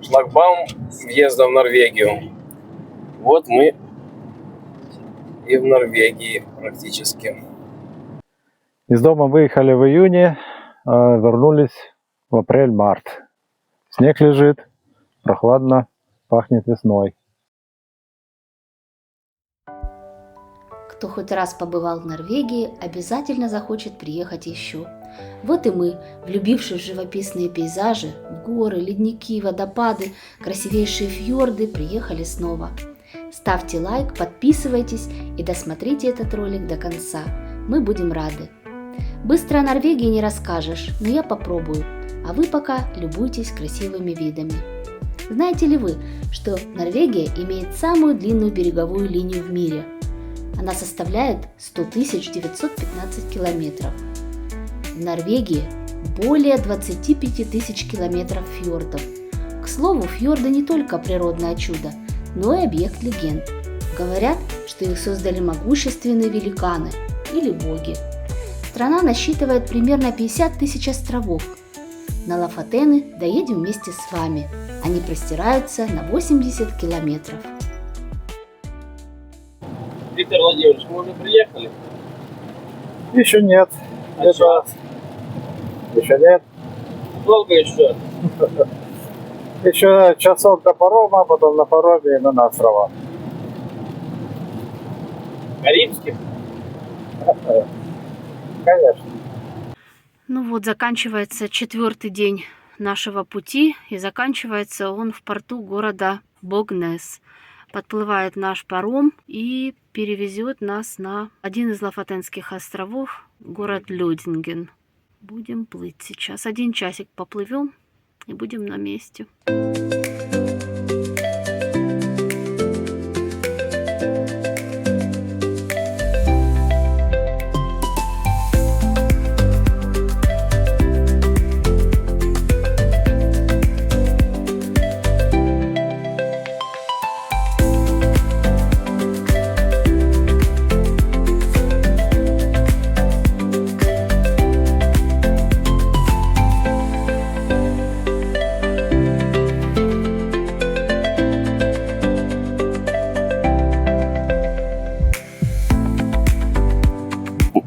шлагбаум въезда в Норвегию. Вот мы и в Норвегии практически. Из дома выехали в июне, вернулись в апрель-март. Снег лежит, прохладно, пахнет весной. Кто хоть раз побывал в Норвегии, обязательно захочет приехать еще. Вот и мы, влюбившись в живописные пейзажи, в горы, ледники, водопады, красивейшие фьорды, приехали снова. Ставьте лайк, подписывайтесь и досмотрите этот ролик до конца. Мы будем рады. Быстро о Норвегии не расскажешь, но я попробую, а вы пока любуйтесь красивыми видами. Знаете ли вы, что Норвегия имеет самую длинную береговую линию в мире? Она составляет 100 915 километров. В Норвегии более 25 тысяч километров фьордов. К слову, фьорды не только природное чудо, но и объект легенд. Говорят, что их создали могущественные великаны или боги. Страна насчитывает примерно 50 тысяч островов. На Лофотены доедем вместе с вами. Они простираются на 80 километров. Виктор Владимирович, мы уже приехали? Еще нет. Еще нет. Долго еще? Еще часок до парома, потом на пароме и на острова. Карибских? Конечно. Ну вот, заканчивается 4-й день нашего пути, и заканчивается он в порту города Богнес. Подплывает наш паром и перевезет нас на один из Лофотенских островов, город Лёдинген. Будем плыть сейчас. 1 часик поплывем и будем на месте.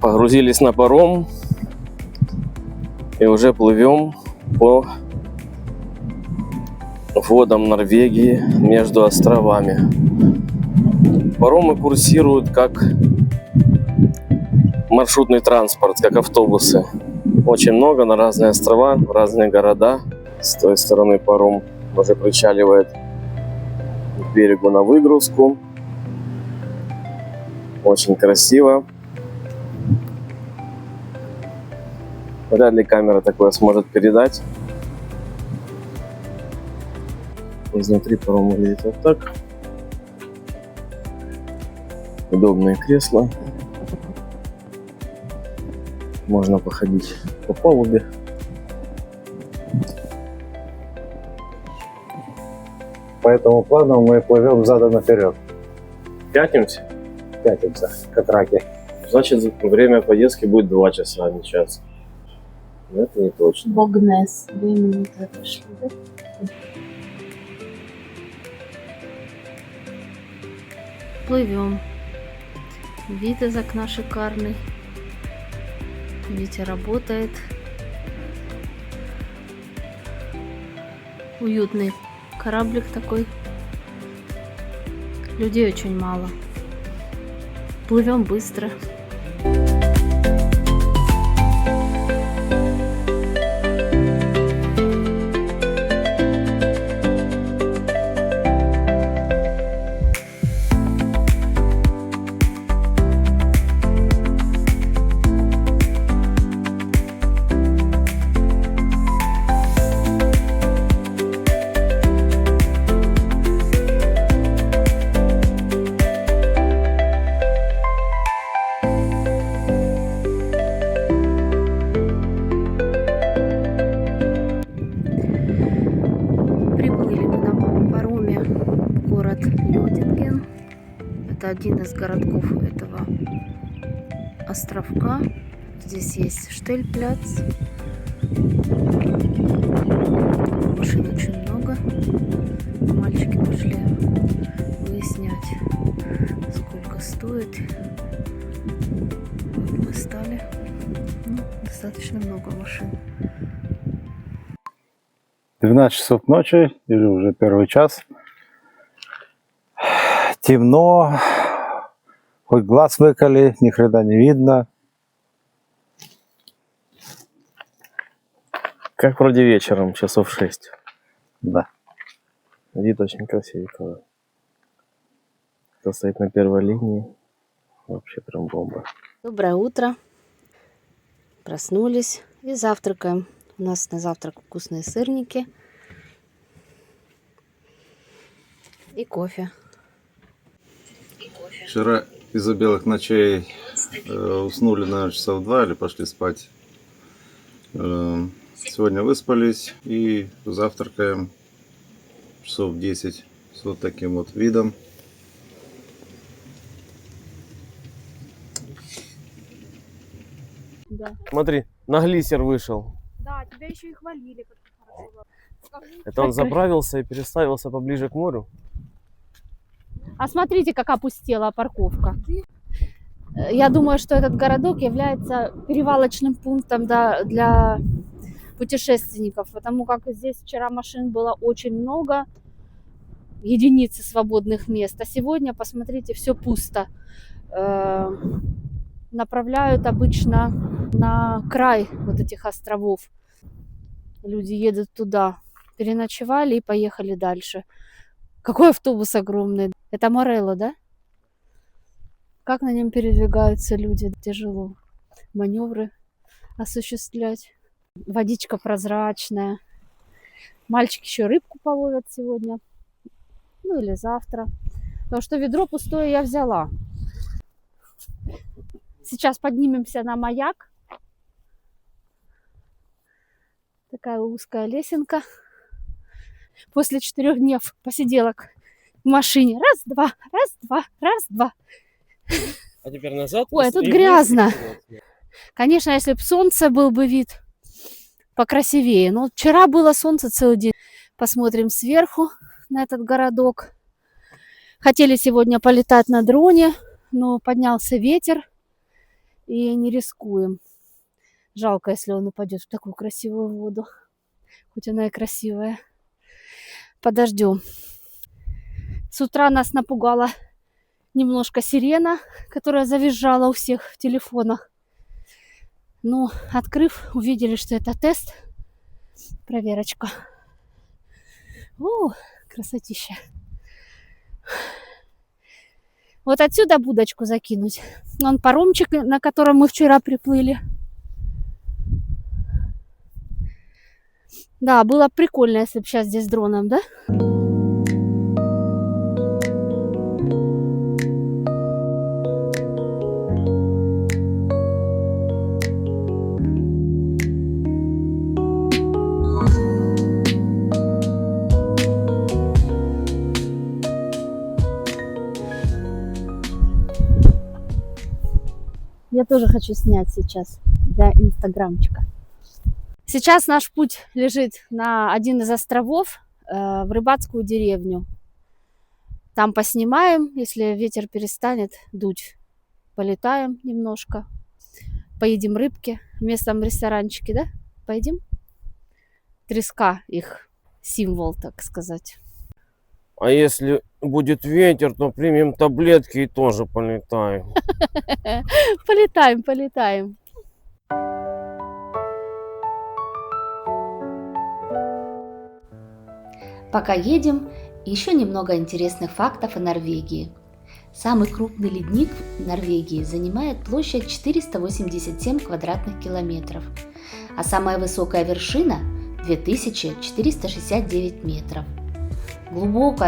Погрузились на паром и уже плывем по водам Норвегии между островами. Паромы курсируют как маршрутный транспорт, как автобусы. Очень много на разные острова, в разные города. С той стороны паром уже причаливает к берегу на выгрузку. Очень красиво. Вряд ли камера такое сможет передать. Изнутри паром выглядит вот так. Удобные кресла. Можно походить по палубе. По этому плану мы плывем задом наперед. Пятимся? Пятимся, как раки. Значит, время поездки будет 2 часа, а не час. Но это не точно. Богнес. 2 минуты отошли, да? Плывем. Вид из окна шикарный. Ветер работает. Уютный кораблик такой. Людей очень мало. Плывем быстро. Это один из городков этого островка. Здесь есть Штельпляц. Машин очень много. 12 часов ночи, или уже первый час. Темно, хоть глаз выколи, ни хрена не видно. Как вроде вечером, часов 6. Да. Вид очень красивый. Кто стоит на первой линии, вообще прям бомба. Доброе утро. Проснулись и завтракаем. У нас на завтрак вкусные сырники и кофе. Вчера из-за белых ночей уснули, наверное, часов 2 или пошли спать. Сегодня выспались и завтракаем часов 10 с вот таким вот видом. Да. Смотри, на глиссер вышел. Да, тебя еще и хвалили, как ты хорошо. Это он заправился и переставился поближе к морю. А смотрите, как опустела парковка. Я думаю, что этот городок является перевалочным пунктом для путешественников, потому как здесь вчера машин было очень много, единицы свободных мест, а сегодня, посмотрите, все пусто. Направляют обычно на край вот этих островов. Люди едут туда, переночевали и поехали дальше. Какой автобус огромный. Это Морелло, да? Как на нем передвигаются люди? Тяжело. Маневры осуществлять. Водичка прозрачная. Мальчики еще рыбку половят сегодня. Ну или завтра. Потому что ведро пустое я взяла. Сейчас поднимемся на маяк. Такая узкая лесенка. После 4 дней посиделок в машине. Раз, два, раз, два, раз, два. А теперь назад. Ой, тут грязно. Конечно, если бы солнце, был бы вид покрасивее. Но вчера было солнце целый день. Посмотрим сверху на этот городок. Хотели сегодня полетать на дроне, но поднялся ветер. И не рискуем. Жалко, если он упадет в такую красивую воду. Хоть она и красивая. Подождем. С утра нас напугала немножко сирена, которая завизжала у всех в телефонах. Но, открыв, увидели, что это тест. Проверочка. О, красотища. Вот отсюда будочку закинуть. Вон паромчик, на котором мы вчера приплыли. Да, было прикольно, если бы сейчас здесь дроном, да? Я тоже хочу снять сейчас для инстаграмчика. Сейчас наш путь лежит на один из островов, в рыбацкую деревню. Там поснимаем, если ветер перестанет дуть. Полетаем немножко, поедим рыбки в местном ресторанчике, да? Поедим? Треска их символ, так сказать. А если будет ветер, то примем таблетки и тоже полетаем. Полетаем, полетаем. Пока едем, еще немного интересных фактов о Норвегии. Самый крупный ледник в Норвегии занимает площадь 487 квадратных километров, а самая высокая вершина – 2469 метров.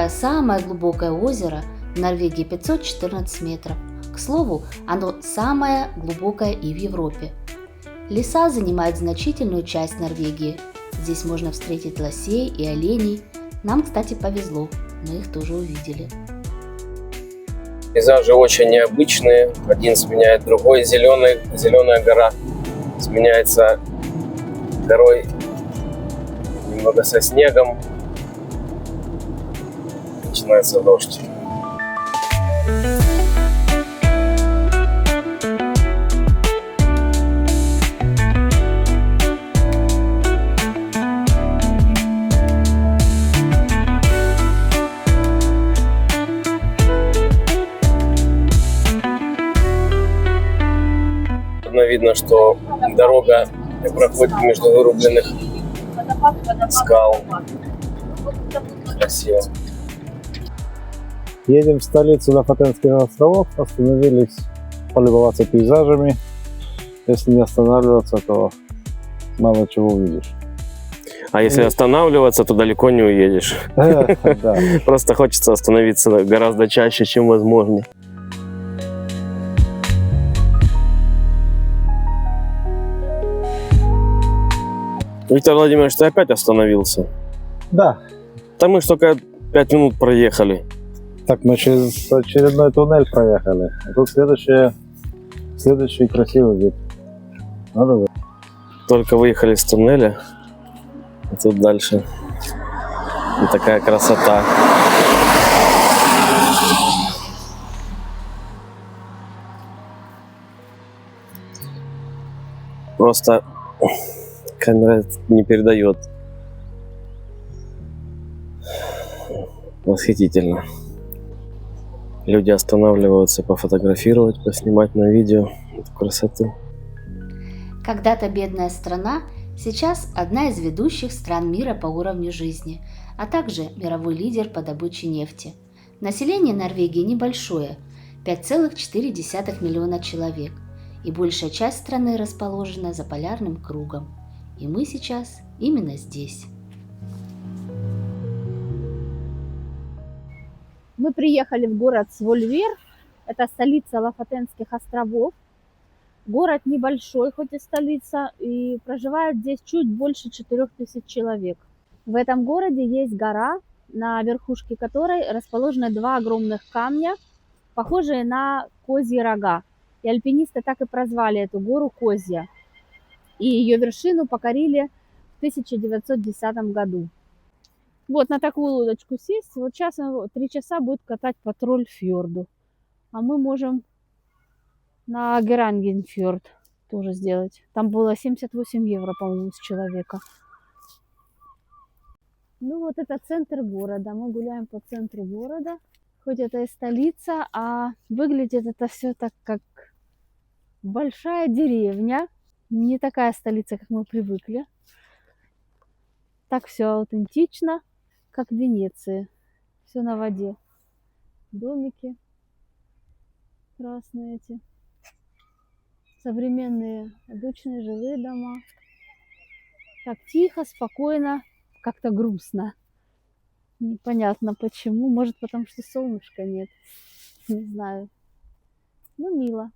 Самое глубокое озеро в Норвегии 514 метров. К слову, оно самое глубокое и в Европе. Леса занимают значительную часть Норвегии. Здесь можно встретить лосей и оленей. Нам, кстати, повезло, мы их тоже увидели. Пейзажи очень необычные. Один сменяет другой. Зеленая гора сменяется горой немного со снегом. Начинается дождь. видно, что дорога проходит между вырубленных скал. Красиво. Едем в столицу Лафатенских островов, остановились полюбоваться пейзажами. Если не останавливаться, то мало чего увидишь. А если останавливаться, то далеко не уедешь. Да. Просто хочется остановиться гораздо чаще, чем возможно. Виктор Владимирович, ты опять остановился? Да. Да мы ж только 5 минут проехали. Так, мы через очередной туннель проехали. А тут следующий красивый вид. Надо. Только выехали из туннеля. И тут дальше и такая красота. Просто камера не передает. Восхитительно. Люди останавливаются пофотографировать, поснимать на видео эту красоту. Когда-то бедная страна сейчас одна из ведущих стран мира по уровню жизни, а также мировой лидер по добыче нефти. Население Норвегии небольшое – 5,4 миллиона человек, и большая часть страны расположена за полярным кругом. И мы сейчас именно здесь. Мы приехали в город Свольвер, это столица Лафатенских островов. Город небольшой, хоть и столица, и проживает здесь чуть больше 4000 человек. В этом городе есть гора, на верхушке которой расположены два огромных камня, похожие на козьи рога. И альпинисты так и прозвали эту гору Козья. И ее вершину покорили в 1910 году. Вот на такую лодочку сесть. Вот сейчас 3 часа будет катать по Трольфьорду. А мы можем на Герангенфьорд тоже сделать. Там было 78 евро, по-моему, с человека. Ну вот это центр города. Мы гуляем по центру города. Хоть это и столица, а выглядит это все так, как большая деревня. Не такая столица, как мы привыкли. Так все аутентично, как в Венеции. Все на воде. Домики красные эти. Современные, обычные жилые дома. Так тихо, спокойно, как-то грустно. Непонятно почему. Может, потому что солнышка нет. Не знаю. Ну, мило.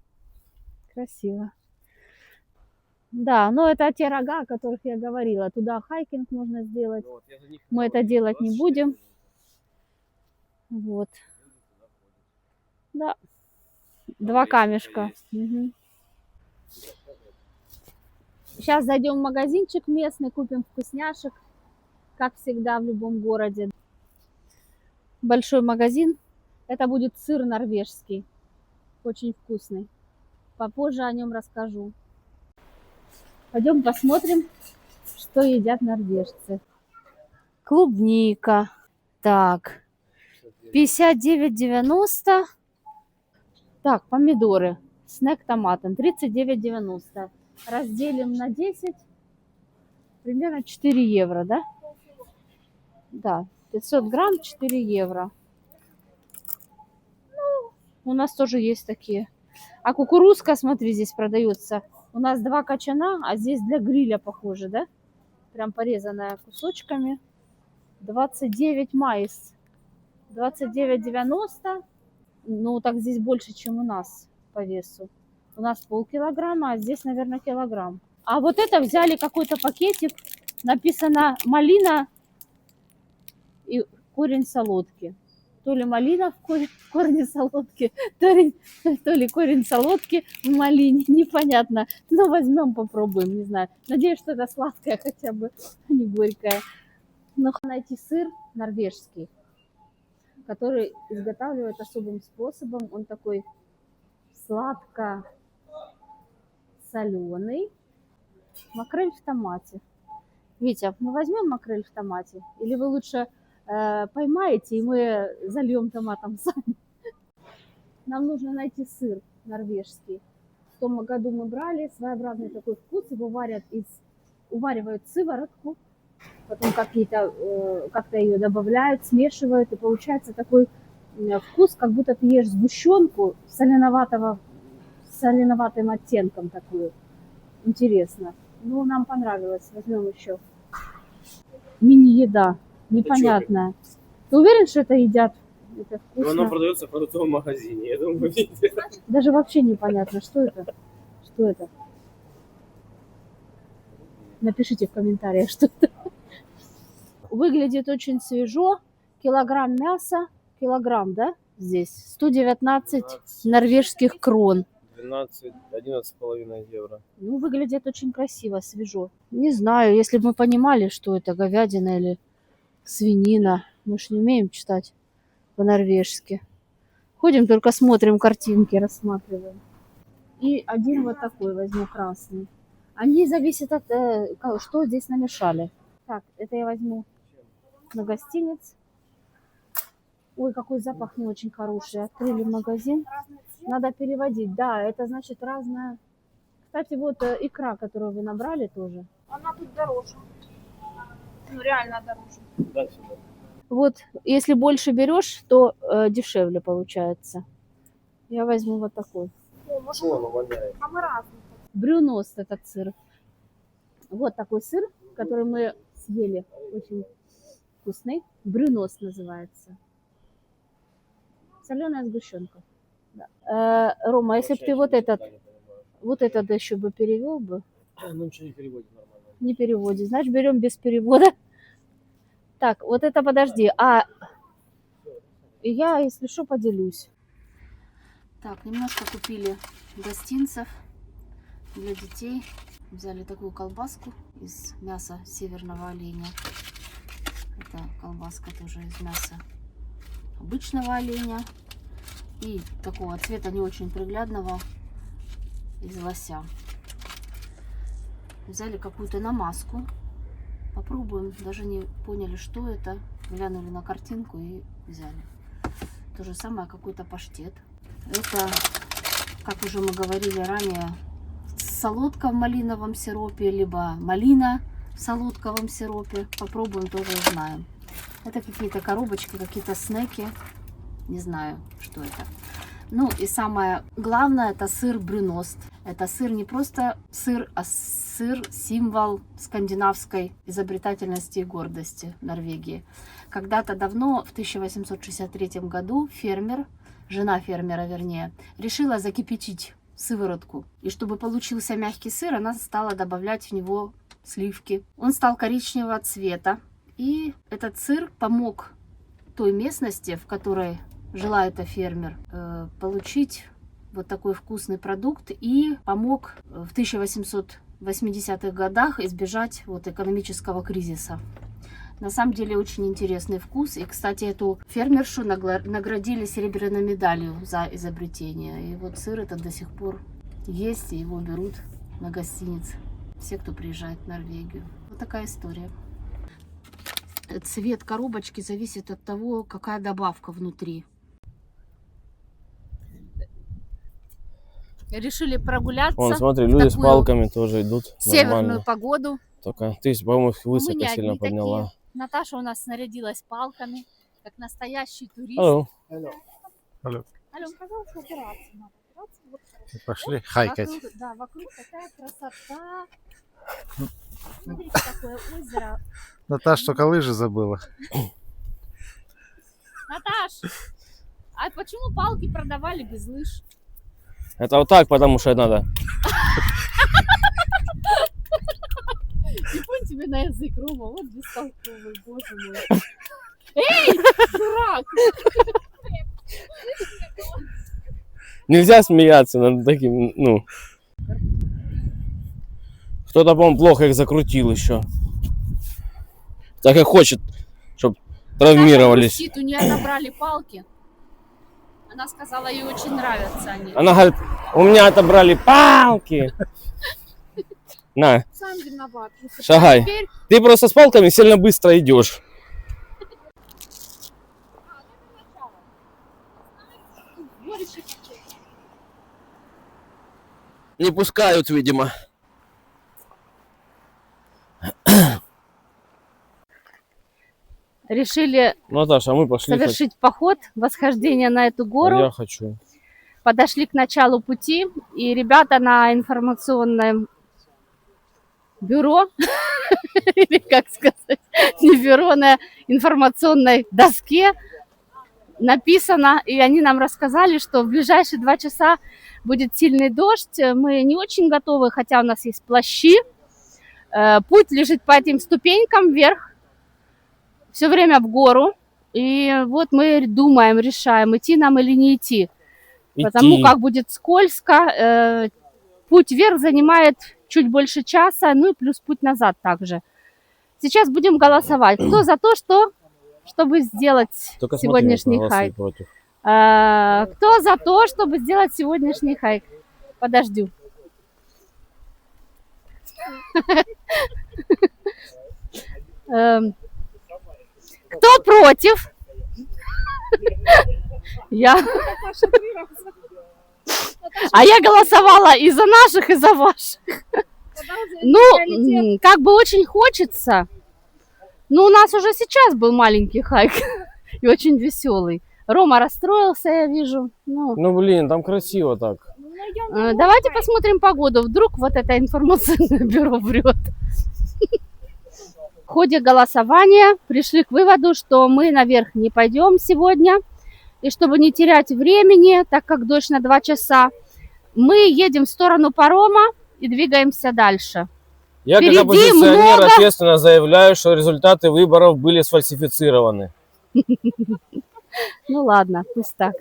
Красиво. Да, но это те рога, о которых я говорила. Туда хайкинг можно сделать. Мы это делать не будем. Вот. Да. 2 камешка. Угу. Сейчас зайдем в магазинчик местный, купим вкусняшек, как всегда в любом городе. Большой магазин. Это будет сыр норвежский. Очень вкусный. Попозже о нем расскажу. Пойдем посмотрим, что едят норвежцы. Клубника. Так. 59,90. Так, помидоры. Снэк томатом. 39,90. Разделим на 10. Примерно 4 евро, да? Да. 500 грамм, 4 евро. Ну, у нас тоже есть такие. А кукурузка, смотри, здесь продается. У нас 2 качана, а здесь для гриля похоже, да? Прям порезанная кусочками. 29 майс. 29,90. Ну, так здесь больше, чем у нас по весу. У нас полкилограмма, а здесь, наверное, килограмм. А вот это взяли какой-то пакетик. Написано малина и корень солодки. То ли малина в корне солодки, то ли корень солодки в малине. Непонятно. Но возьмем, попробуем, не знаю. Надеюсь, что это сладкое хотя бы, а не горькое. Но найти сыр норвежский, который изготавливают особым способом. Он такой сладко-соленый. Макрель в томате. Витя, мы возьмем макрель в томате? Или вы лучше поймаете, и мы зальем томатом сами? Нам нужно найти сыр норвежский, том году мы брали, своеобразный такой вкус, его уваривают сыворотку, потом как-то ее добавляют, смешивают, и получается такой вкус, как будто ты ешь сгущенку с соленоватым оттенком такую. Интересно. Ну, нам понравилось. Возьмем еще. Мини-еда. Непонятная. Ты уверен, что это едят? Это вкусно. Оно продается в продуктовом магазине. Я думаю, вы видите. Даже вообще непонятно, что это. Что это? Напишите в комментариях, что это. Выглядит очень свежо. Килограмм мяса. Килограмм, да? Здесь. 119 норвежских крон. 11,5 евро. Ну, выглядит очень красиво, свежо. Не знаю, если бы мы понимали, что это говядина или свинина. Мы ж не умеем читать по-норвежски. Ходим, только смотрим картинки, рассматриваем. И один вот такой возьму, красный. Они зависят от, что здесь намешали. Так, это я возьму на гостиниц. Ой, какой запах не очень хороший. Открыли магазин. Надо переводить. Да, это значит разная. Кстати, вот икра, которую вы набрали тоже. Она тут дороже. Ну, реально дороже. Да, сюда. Вот, если больше берешь, то дешевле получается. Я возьму вот такой. О, может, Что оно воняет? а мы разные. Брюност этот сыр. Вот такой сыр, который мы съели. Очень вкусный. Брюност называется. Соленая сгущенка. Да. Рома, если бы ты вот этот еще бы перевел бы. Ну, ничего не переводит нормально. Не переводит. Значит, берем без перевода. Так, вот это подожди. А я, если что, поделюсь. Так, немножко купили гостинцев для детей. Взяли такую колбаску из мяса северного оленя. Это колбаска тоже из мяса обычного оленя. И такого цвета не очень приглядного из лося. Взяли какую-то намазку. Попробуем. Даже не поняли, что это. Глянули на картинку и взяли. То же самое, какой-то паштет. Это, как уже мы говорили ранее, солодка в малиновом сиропе, либо малина в солодковом сиропе. Попробуем, тоже узнаем. Это какие-то коробочки, какие-то снеки. Не знаю, что это. Ну и самое главное, это сыр брюност. Это сыр не просто сыр, а сыр символ скандинавской изобретательности и гордости Норвегии. Когда-то давно, в 1863 году, жена фермера вернее, решила закипятить сыворотку. И чтобы получился мягкий сыр, она стала добавлять в него сливки. Он стал коричневого цвета. И этот сыр помог той местности, в которой жила эта фермер, получить вот такой вкусный продукт, и помог в 1880-х годах избежать вот экономического кризиса. На самом деле очень интересный вкус. И, кстати, эту фермершу наградили серебряной медалью за изобретение. И вот сыр этот до сих пор есть, и его берут на гостиниц все, кто приезжает в Норвегию. Вот такая история. Цвет коробочки зависит от того, какая добавка внутри. Решили прогуляться. Вон, смотри, люди с палками тоже идут. Северную Нормально. погоду. Только ты, по-моему, их высоко Мы не сильно одни подняла. такие. Наташа у нас снарядилась палками, как настоящий турист. Алло. Алло. Алло, казалось, опираться надо. Опираться вот хорошо. Пошли хайкать. Вокруг, да, вокруг такая красота. Смотрите, какое озеро. Наташ только лыжи забыла. Наташ, а почему палки продавали без лыж? Это вот так, потому что надо. Типун тебе на язык, Рома, вот бестолковый, боже мой. Эй, дурак! Нельзя смеяться над таким, ну. Кто-то, по-моему, плохо их закрутил еще. Так и хочет, чтобы травмировались. У нее отобрали палки. Она сказала, ей очень нравятся они. Она говорит, у меня отобрали палки. На, Сам виноват. шагай. Теперь Ты просто с палками сильно быстро идешь. Не пускают, видимо. Решили Наташа, а мы пошли. совершить поход, восхождение на эту гору. Я хочу. Подошли к началу пути, и ребята на информационном бюро, или как сказать, не бюро, на информационной доске написано, и они нам рассказали, что в ближайшие 2 часа будет сильный дождь. Мы не очень готовы, хотя у нас есть плащи. Путь лежит по этим ступенькам вверх, все время в гору. И вот мы думаем, решаем, идти нам или не идти. Потому как будет скользко. Путь вверх занимает чуть больше часа, ну и плюс путь назад также. Сейчас будем голосовать. Кто за то, чтобы сделать Только сегодняшний смотри, хайк? против. Кто за то, чтобы сделать сегодняшний хайк? Подождю. Кто против? Я. А я голосовала и за наших, и за ваших. Ну, как бы очень хочется. Но у нас уже сейчас был маленький хайк и очень веселый. Рома расстроился, я вижу. Ну, блин, там красиво так. Давайте посмотрим погоду. Вдруг вот это информационное бюро врет. В ходе голосования пришли к выводу, что мы наверх не пойдем сегодня. И чтобы не терять времени, так как дождь на 2 часа, мы едем в сторону парома и двигаемся дальше. Я Впереди как оппозиционер много- ответственно заявляю, что результаты выборов были сфальсифицированы. Ну ладно, пусть так.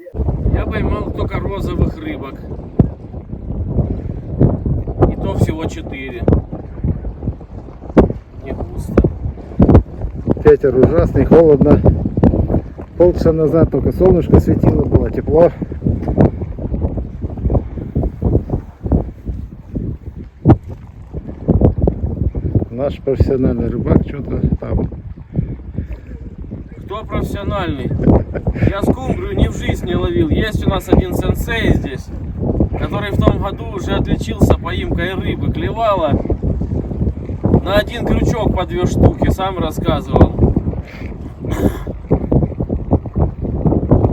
Я поймал только розовых рыбок. И то всего 4. Не густо. Ветер ужасный, холодно. Полчаса назад только солнышко светило, было тепло. Наш профессиональный рыбак что-то там. Кто профессиональный? Я скумбрию ни в жизнь не ловил. Есть у нас один сенсей здесь, который в том году уже отличился поимкой рыбы. Клевала на 1 крючок по 2 штуки, сам рассказывал.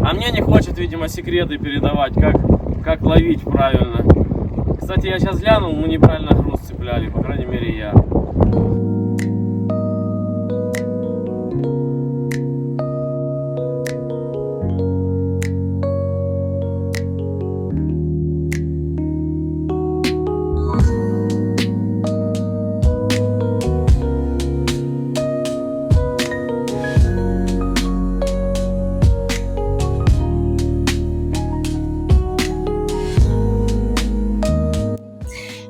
А мне не хочет, видимо, секреты передавать, как ловить правильно. Кстати, я сейчас глянул, мы неправильно груз цепляли, по крайней мере я.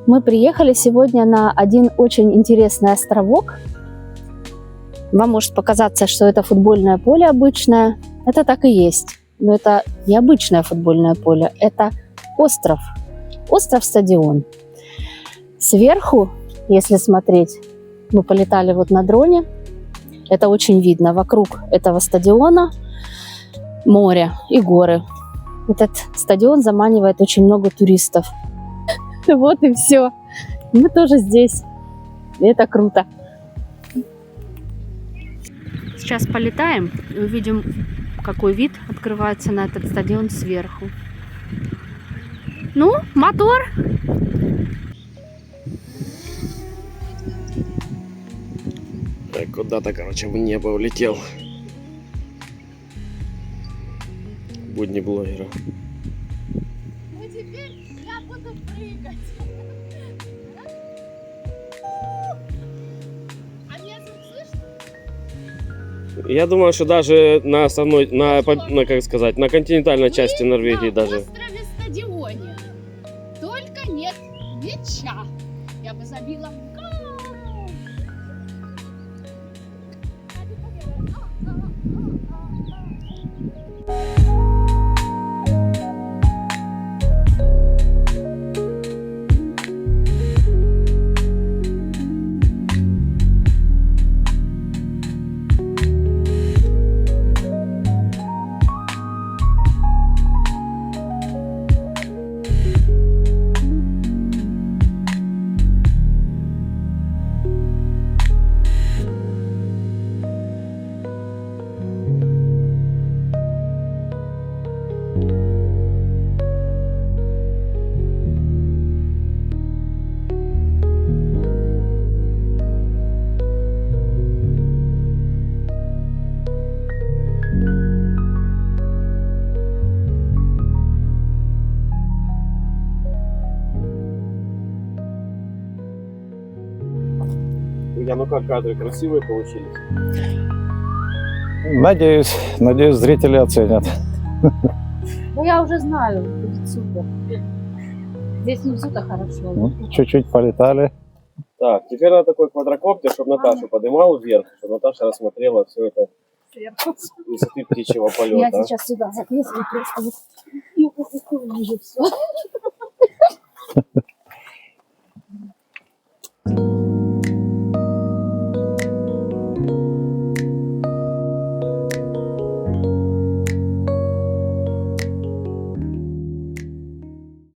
Мы приехали сегодня на один очень интересный островок. Вам может показаться, что это футбольное поле обычное. Это так и есть. Но это не обычное футбольное поле. Это остров. Остров-стадион. Сверху, если смотреть, мы полетали вот на дроне. Это очень видно. Вокруг этого стадиона море и горы. Этот стадион заманивает очень много туристов. Вот и все. Мы тоже здесь. И это круто. Сейчас полетаем и увидим, какой вид открывается на этот стадион сверху. Ну, мотор. Так, куда-то, короче, в небо улетел. Будни блогера. Ну теперь я буду прыгать. А меня звук слышно? Я думаю, что даже на основной, как сказать, на континентальной части Норвегии даже. острове-стадионе. Только нет мяча. Я бы забила гол. Не, ну как кадры красивые получились. Надеюсь, зрители оценят. Да я уже знаю, будет супер. Здесь внизу-то хорошо. Ну, чуть-чуть полетали. Так, теперь надо такой квадрокоптер, чтобы Наташу поднимал вверх, чтобы Наташа рассмотрела все это Сверху. с высоты птичьего Я полета. сейчас сюда залезу и просто вот и увижу все.